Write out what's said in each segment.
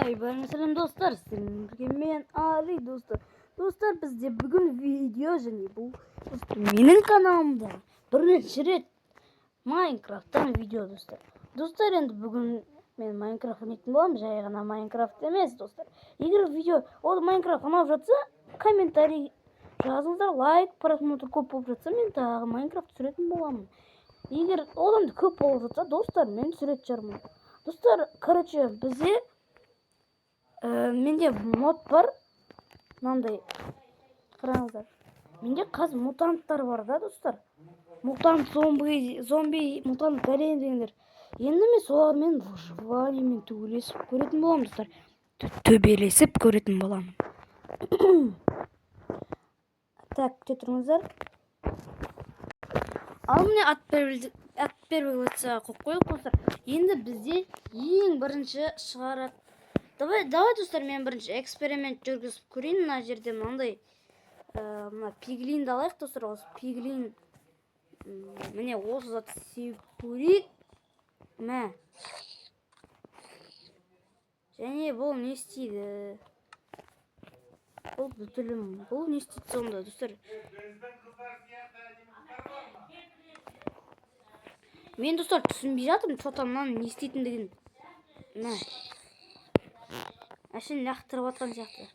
Selam dostlar. Men Ali dostlar. Dostlar bizde bugün video және bu менің kanalımda birinchi rет Minecraft'tan video dostlar. Dostlar енді бүгін мен Minecraft ойнайтын боламын, жай ғана Minecraft емес достар. Егер видео ол Minecraft ұнап жатса, комментарий жазыңыздар, лайк, просмотр көп болып жатса, мен тағы Minecraft түсіретін боламын. Егер одан да көп болып жатса, достар, мен түсіретін шығармын. Достар, короче, бізде менде мод бар. Мынандай қараңыздар. Менде қазір мутанттар бар да, достар. Мутант, зомби, мутант, голем дегендер. Енді мен солармен выживаниемен төбелесіп көретін боламын, достар. Төбелесіп көретін боламын. Так, күте тұрыңыздар. Ал міне ат бербегілетсе қойып қойып, достар. Енді бізде ең бірінші шығарады. Давай достар, мен бірінші эксперимент жүргізіп көрейін. Мына жерде мынандай мына пиглинді алайық, достар. Осы пиглин міне осы зат сеуіп көрейік. Мә. Және бұл не істейді? Бұл бүтілім. Бұл не істейді сонда, достар? Мен, достар, түсінбей жатырмын, чотамнан не істейтіндігін. Мә. Әшін лақтырып атқан сияқты.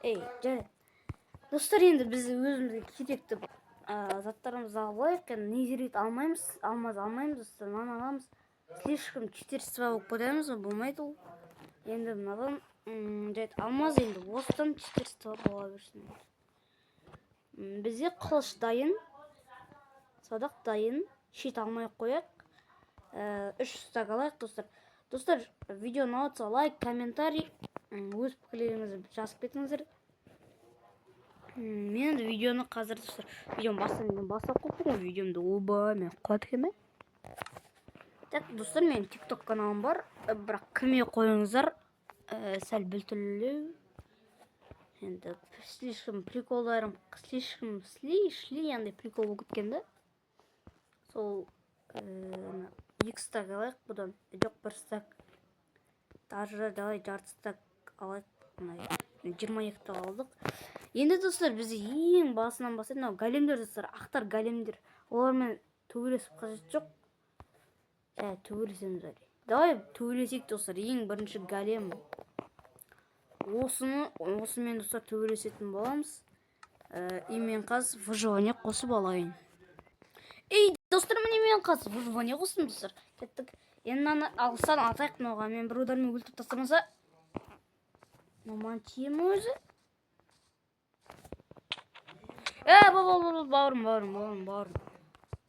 Жарайды. Достар, енді біз өзімізге керекті заттарымызды алайық. Незерит алмаймыз, алмаз алмаймыз, достар, мынаны аламыз. Слишком 400 болып қоямыз, болмайды ол. Енді мынадан жарайды, алмаз енді осыдан 400 бола берсін. Бізде қылыш дайын, садақ дайын, шет алмай қояқ. 3 стак алайық, достар. Достар, видео ұнатса лайк, комментарий, өз пікірлеріңізді жазып кетіңіздер. Мен видеоны қазір, достар, видеоны бастап қойдым, видеомды оба мен қуат екен. Так, достар, мен TikTok каналым бар, бірақ кірмей қойыңыздар, сәл бүлтілі. Енді слишком приколдарым, слишком андай прикол болып кеткенді. Сол 2 стак алайық бұдан. Жоқ, 1 стак. Даже давай жарты стак алайық. 22 алдық. Енді, достар, біз ең басынан бастайды. Големдер, достар, ақтар големдер. Олармен төбелесіп қажет жоқ. Төбелесеміз әлі. Давай төбелесек, достар, ең бірінші голем. Осымен, достар, төбелесетін боламыз. Мен қазір выживание қосып алайын. Достар, міне мен қазір выживание қостым, достар. Кеттік. Енді алыстан атайық мынауға. Мен бір удармен өлтіріп тастамаса. Маман тием өзі. Бауырым.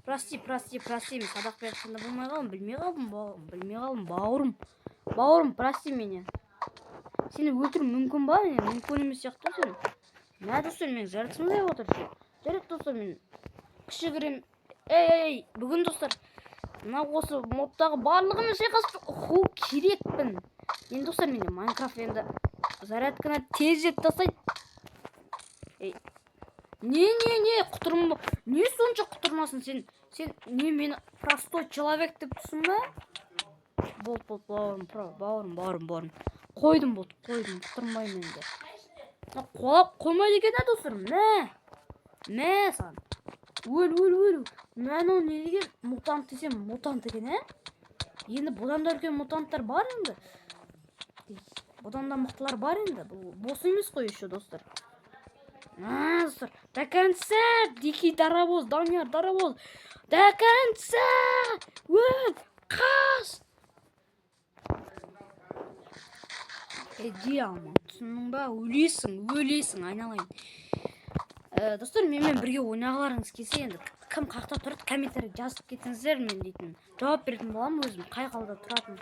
Прости. Мен садақ берсінде болмай қалым. Білмей қалым, бауырым. Бауырым, прости меня. Сені өлтіру мүмкін ба? Мүмкін емес сияқты сен. Мә, достар, мен жарысымыз деп отыр. Жарық, достар, мен кішігірім. Бүгін, достар, мына осы модтағы барлығын шайқасып керекпін. Енді, достар, менде Майнкрафт енді зарядканы тезірек тастайды. Не, құтырым ба? Не сонша құтырмасын сен? Сен не мені простой человек деп түсін бе? Бауырым. Қойдым, құтырмаймын енді. Қоймайды екен, достар. Мә, сан. Өл. Мәні не деген мутант десем, мутант екен, Енді бұдан да үлкен мутанттар бар енді. Бұдан да мықтылар бар енді. Бұл бос емес қой еще, достар. Достар, до конца, дикий дарабоз, Данияр дарабоз. До конца! Өл, қас! Аман, түсінің ба? Өлесің, айналайын. Достар, менімен бірге ойнағыларыңыз келсе, енді кім қақта тұрады, комментарий жазып кетіңіздер, мен дейтін. Жауап беретін болам өзім, қай қалда тұратын.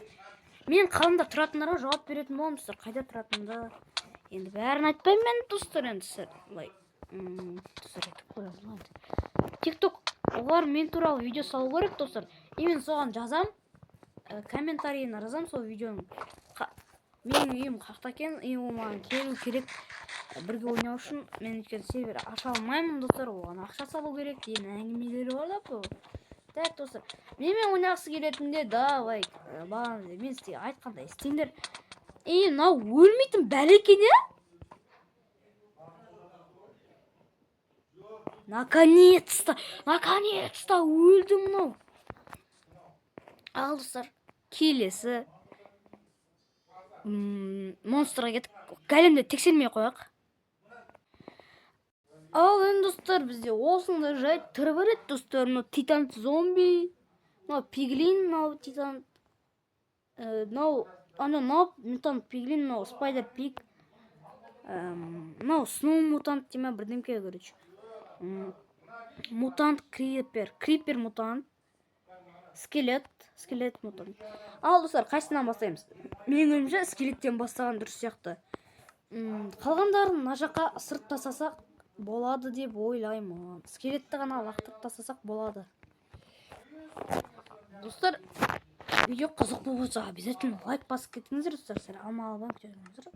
Мен қалында тұратындарға жауап беретін болам, достар, қайда тұратынды. Енді бәрін айтпаймын мен, достар, енді TikTok, олар мен туралы видео салу керек, достар. Мен соған жазам, комментарийін жазам, сол видеоның. Менің үйім қақта екен, маған келу керек. Бірге ойнау үшін мен өткен сервер аша алмаймын, достар, оған ақша салу керек деген әңгімелері бар да бұл. Так достар, менімен ойнағысы келетінде давай бағанағыдай мен сізге айтқандай істеңдер. Мынау өлмейтін бәлеке не? Наконец-то өлді мынау. Ал достар, келесі монстрға кетіп кәлемді тексермей қояқ. Ал енді достар, бізде осындай жайт түрі бар еді достар. Мынау титан зомби, мынау пиглин, мынау титан, мынау мутант пиглин, мынау спайдер пиг, мынау сноу мутант деме бірдемке, короче. Мутант крипер мутант, скелет мутант. Ал достар, қайсынан бастаймыз? Менің ойымша скелеттен бастаған дұрыс сияқты. Қалғандарын мына жаққа ысырып тастасақ болады деп ойлаймын. Скелетті ғана лақтырып тастасақ болады. Достар, видео қызық болып жатса, обязательно лайк басып кетіңіздер достар.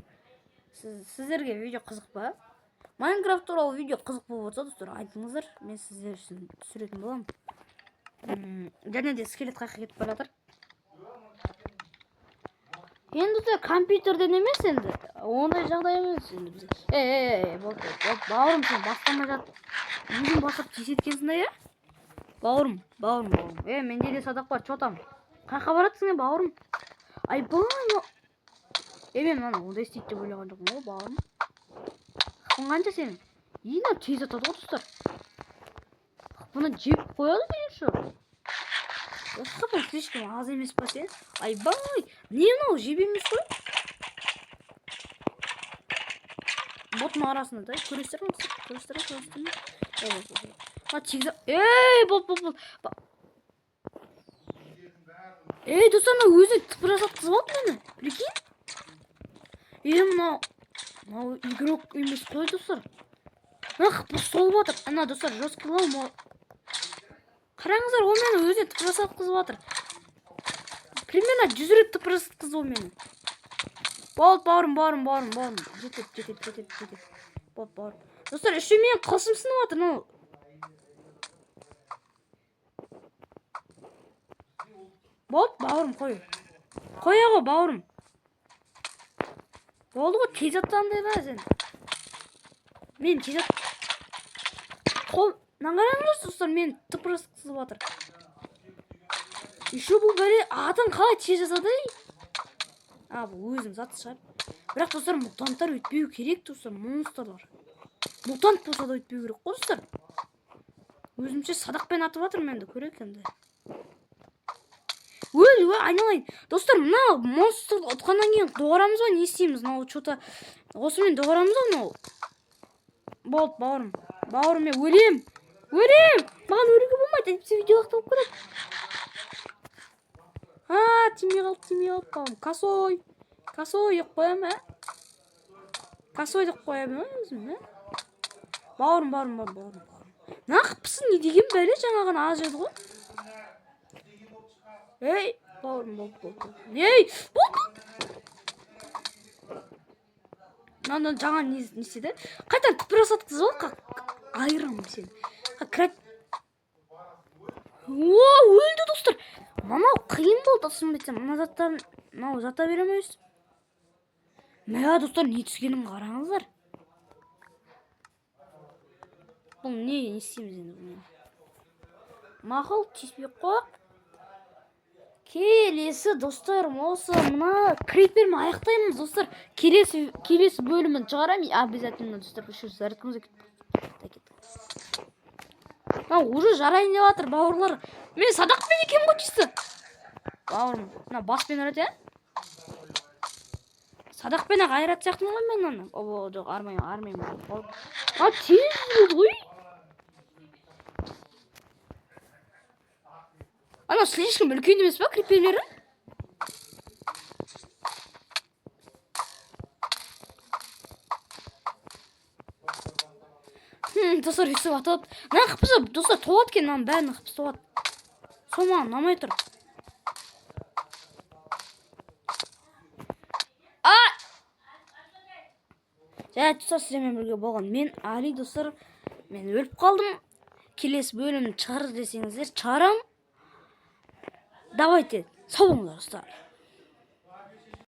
Сіздерге видео қызық па? Майнкрафт туралы видео қызық болып жатса достар, айтыңыздар, мен сіздер үшін түсіретін боламын. Және де скелет қайқа кетіп бара жатыр. Енді де компьютерден емес енді. Ондай жағдай емес енді бізде. Бауырым, сен бастамай жат. Өзің басып тесеткенсің да, Бауырым. Менде де садақ бар, чотам. Қайқа баратсың, бауырым? Айбай. Мен мана ондай істейді деп ойлаған жоқпын, бауырым. Қанша сенің? Мынау тез атады ғой достар. Бұны жеп қояды деген шу. Осы бұл слишком аз емес па сен? Айбай, не мынау жеп емес қой? Ботның арасында да көресіздер ме? Бол. Достар, мынау өзі тыпыр жасатқызып алды мені. Прикинь? Мынау игрок емес қой достар. Қып солып отыр. Ана достар, жесткілау. Қараңыздар, ол мені өзіне тыпыр жасатқызып отыр. Примерно 100 рет тыпыр жасатқызды ол мені. Болды, бауырым. Жетет. Болды, бауырым. Достар, үші мен қылшым сынып отыр. Болды, бауырым, қой. Қоя бауырым. Болды ғой, тез аттандай ба сен? Мен тез қол... Наңғараңыз достар, мен тыпыр жасатқызып отыр. Еще бұл бәле атын қалай тез жасады? Бұл өзім заты шығар. Бірақ достар, мутанттар өтпеу керек достар, монстрлар. Мутант болса да өтпеу керек қой достар. Өзімше садақпен атып жатыр менді, көрек енді. Айналайын. Достар, мына монстр ұтқаннан кейін доғарамыз ба, не істейміз? Осымен доғарамыз ба, мынау? Болды, бауырым. Бауырым, мен өлем. Маған өлуге болмайды, әйтпесе видео лақталып көреді. Тимей қалды, бауырым. Косой деп қоям, Косой деп қоям, өзім, Бауырым. Нақыпсың, не деген бәле, жаңаған аз жеді ғой. Бауырым, болды. Мынау жаңа не істеді? Қайтан тыпыр жасатқызып ал, айырам сен. Өлді достар. Мынау қиын болды, шын айтсам. Мынау жата беремейсіз. Достар, не түскенін қараңыздар. Бұл не істейміз енді? Мақұл, тиіспей қояқ. Келесі достар, осы мына крипермен аяқтаймыз достар. Келесі бөлімін шығарамын. Обязательно достар, еще зарядкамызға кетті. Уже жарайын деп жатыр, бауырлар. Мен садақпен екен ғой чисто. Бауырым, баспен ұрады, Садақпен айрат сияқтымын ғой мен оны. Жоқ, армаймын. Тез болды ғой. Слишком үлкен емес па, криперлері? Достар, өйстіп атып. Қыпсы, достар, толады кен, бәрін қыпсы толады. Сол маған ұнамай тұр. Достар, сіздермен бірге болған мен Али достар. Мен өліп қалдым. Келесі бөлімді шығар десеңіздер, шығарам. давайте сау болыңыздар достар.